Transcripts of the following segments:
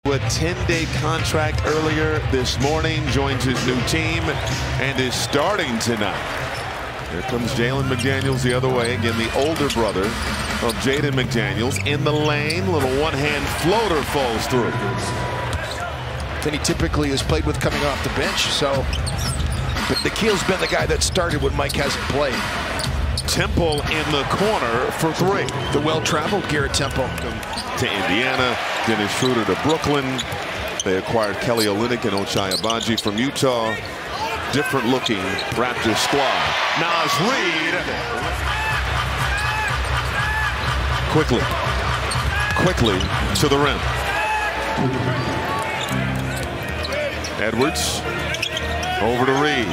A 10-day contract earlier this morning, joins his new team and is starting tonight. Here comes Jalen McDaniels the other way. Again, the older brother of Jaden McDaniels in the lane. Little one-hand floater falls through. And he typically is played with coming off the bench, so but Nikhil's been the guy that started when Mike hasn't played. Temple in the corner for three. The well-traveled Garrett Temple. To Indiana, Dennis Schroeder to Brooklyn. They acquired Kelly Olynyk and Ochai Agbaji from Utah. Different looking Raptors squad. Naz Reid. Quickly to the rim. Edwards over to Reid.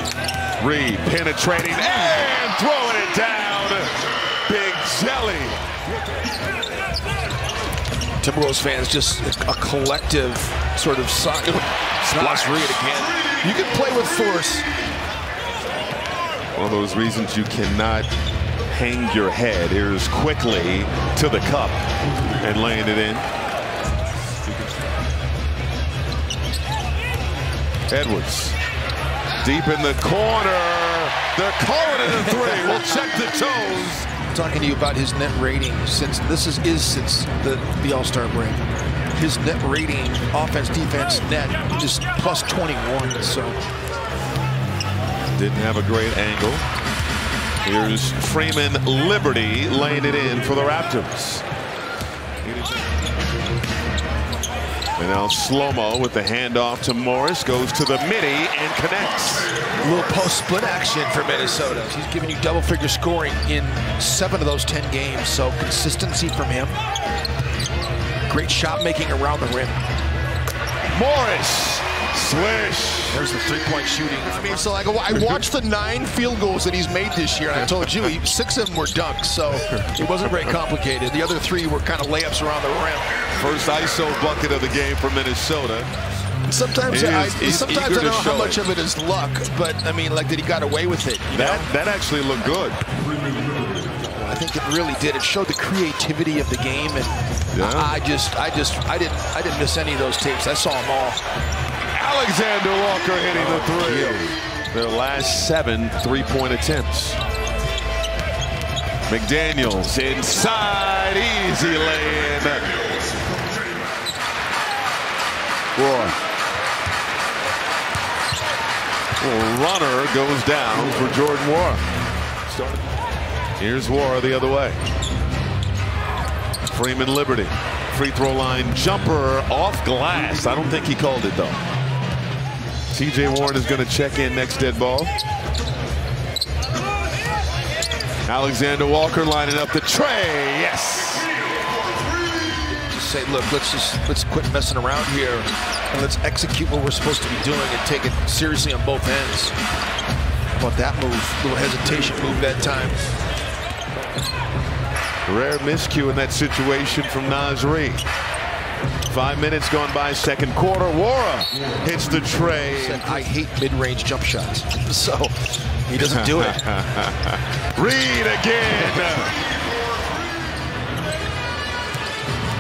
Reid penetrating and throwing it down. Big jelly. Timberwolves fans, just a collective sort of sign. Naz Reid again. You can play with force. One of those reasons you cannot hang your head. Here's quickly to the cup and laying it in. Edwards deep in the corner. They're calling it a three. We'll check the toes. Talking to you about his net rating since since the All-Star break. His net rating, offense, defense, net, just plus 21. So didn't have a great angle. Here's Freeman Liberty laying it in for the Raptors. And now slow-mo with the handoff to Morris, goes to the midi and connects. A little post-split action for Minnesota. He's giving you double-figure scoring in 7 of those 10 games, so consistency from him. Great shot making around the rim. Morris, swish. There's the three-point shooting. I mean, so I watched the 9 field goals that he's made this year, and I told you 6 of them were dunks, so it wasn't very complicated. The other 3 were kind of layups around the rim. First ISO bucket of the game for Minnesota. Sometimes I don't know how much of it is luck, but I mean, like that he got away with it. That actually looked good. I think it really did. It showed the creativity of the game, and I didn't miss any of those tapes. I saw them all. Alexander Walker hitting the three. Their last 7 3-point attempts. McDaniels inside, easy lay-in. Roy. Runner goes down for Jordan Nwora. Here's Nwora the other way. Freeman Liberty. Free throw line jumper off glass. I don't think he called it though. TJ Warren is going to check in next dead ball. Alexander Walker lining up the tray. Yes. Just say, look, let's quit messing around here and let's execute what we're supposed to be doing and take it seriously on both ends. How about that move? Little hesitation move that time. Rare miscue in that situation from Naz Reid. 5 minutes gone by, second quarter. Nwora hits the tray. I hate mid-range jump shots, so he doesn't do it. Reid again.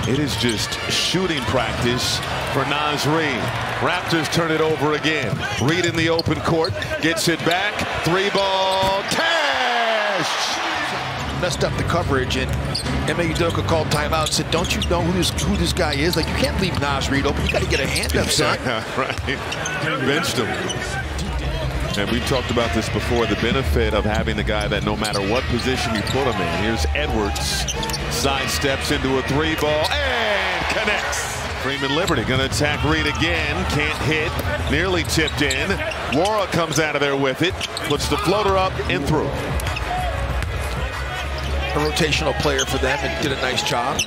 It is just shooting practice for Naz Reid. Raptors turn it over again. Reid in the open court, gets it back. 3-ball, cash. Messed up the coverage, and Ime Udoka called timeout and said, don't you know who this guy is? Like, you can't leave Naz Reid open. You got to get a hand up, son. Right. Benched him. And we've talked about this before, the benefit of having the guy that no matter what position you put him in. Here's Edwards. Sidesteps into a 3-ball and connects. Freeman Liberty going to attack Reid again. Can't hit. Nearly tipped in. Nwora comes out of there with it. Puts the floater up and through. A rotational player for them and did a nice job.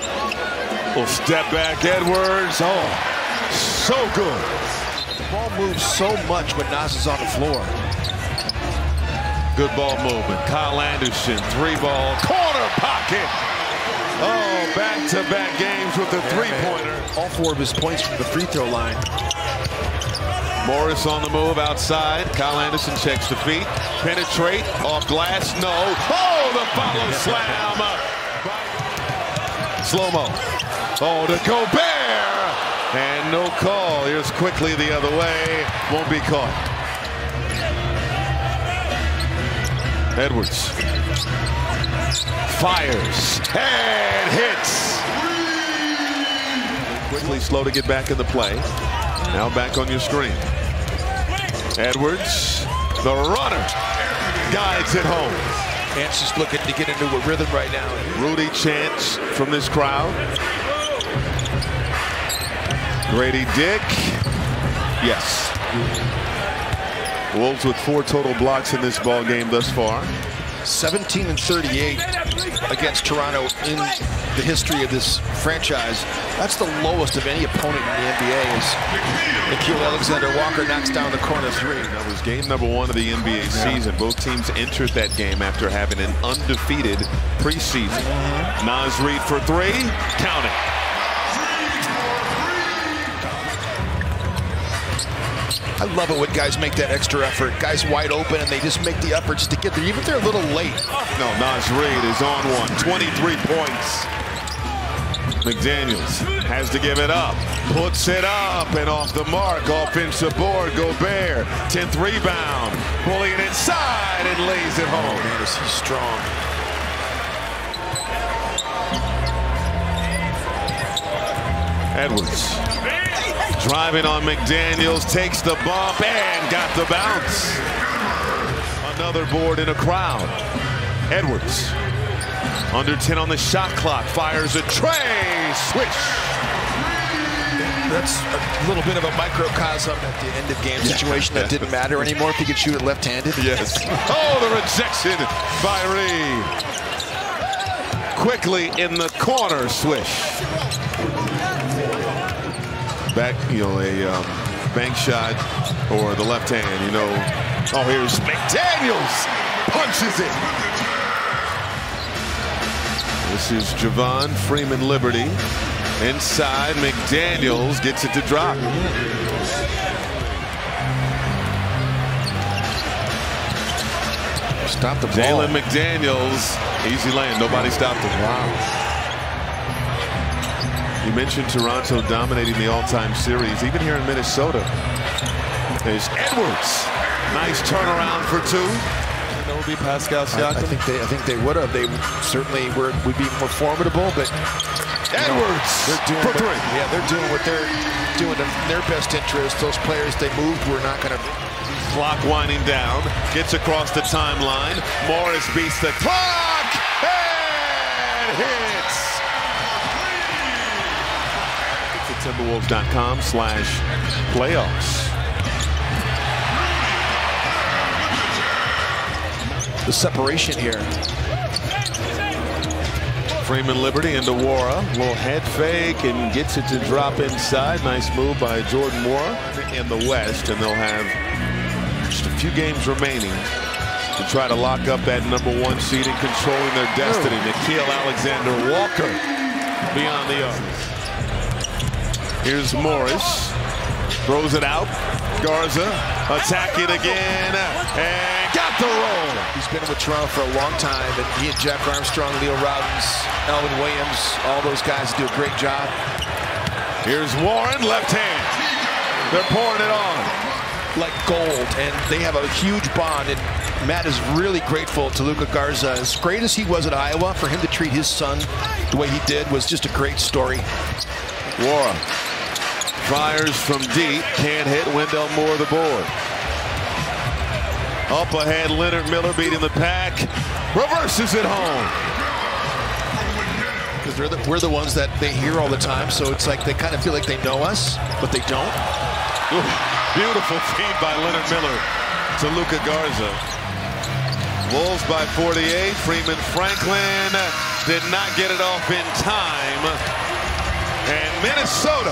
Little step back, Edwards. Oh, so good. The ball moves so much when Naz is on the floor. Good ball movement. Kyle Anderson, 3-ball, corner pocket. Oh, back-to-back games with the 3-pointer. All 4 of his points from the free throw line. Morris on the move outside. Kyle Anderson checks the feet. Penetrate off glass. No. Oh, the follow slam. Slow-mo. Oh, to Gobert. And no call. Here's quickly the other way. Won't be caught. Edwards fires and hits. Quickly slow to get back in the play. Now back on your screen. Edwards, the runner, guides it home. Chance is looking to get into a rhythm right now. Rudy chants from this crowd. Grady Dick. Yes. Wolves with 4 total blocks in this ball game thus far. 17-38 against Toronto in the history of this franchise. That's the lowest of any opponent in the NBA as Nickeil Alexander-Walker knocks down the corner 3. That was game number 1 of the NBA season. Both teams entered that game after having an undefeated preseason. Naz Reid for 3. Count it. I love it when guys make that extra effort. Guys wide open and they just make the effort just to get there, even if they're a little late. No, Naz Reid is on one. 23 points. McDaniels has to give it up. Puts it up and off the mark. Offensive board. Gobert. 10th rebound. Pulling it inside and lays it home. Man, is he strong. Edwards. Driving on McDaniels, takes the bump and got the bounce. Another board in a crowd. Edwards, under 10 on the shot clock, fires a tray, swish. That's a little bit of a microcosm at the end of game situation that didn't matter anymore if he could shoot it left-handed. Yes. Oh, the rejection by Reid. Quickly in the corner, swish. Back, you know, a bank shot or the left hand, you know. Oh, here's McDaniels, punches it. This is Javon Freeman-Liberty. Inside, McDaniels gets it to drop. Stop the ball. Jalen McDaniels, easy lane, nobody stopped him. Wow. You mentioned Toronto dominating the all-time series, even here in Minnesota. There's Edwards. Nice turnaround for 2. And that would be Pascal Siakam. I think they would have. They certainly would be more formidable, but Edwards they're doing for 3. Yeah, they're doing what they're doing in their best interest. Those players they moved were not going to. Clock winding down. Gets across the timeline. Morris beats the clock and hits. Timberwolves.com/playoffs. The separation here. Freeman-Liberty into Wara. Little head fake and gets it to drop inside. Nice move by Jordan Wara in the West, and they'll have just a few games remaining to try to lock up that #1 seed and controlling their destiny. Nickeil Alexander-Walker beyond the arc. Here's Morris, throws it out. Garza, attack it again, and got the roll. He's been with Toronto for a long time, and he and Jack Armstrong, Leo Robbins, Elvin Williams, all those guys do a great job. Here's Warren, left hand. They're pouring it on. Like gold, and they have a huge bond, and Matt is really grateful to Luka Garza. As great as he was at Iowa, for him to treat his son the way he did was just a great story. Wara fires from deep, can't hit. Wendell Moore the board. Up ahead, Leonard Miller beating the pack, reverses it home. Because we're the ones that they hear all the time, so it's like they kind of feel like they know us, but they don't. Ooh, beautiful feed by Leonard Miller to Luka Garza. Wolves by 48. Freeman Franklin did not get it off in time. And Minnesota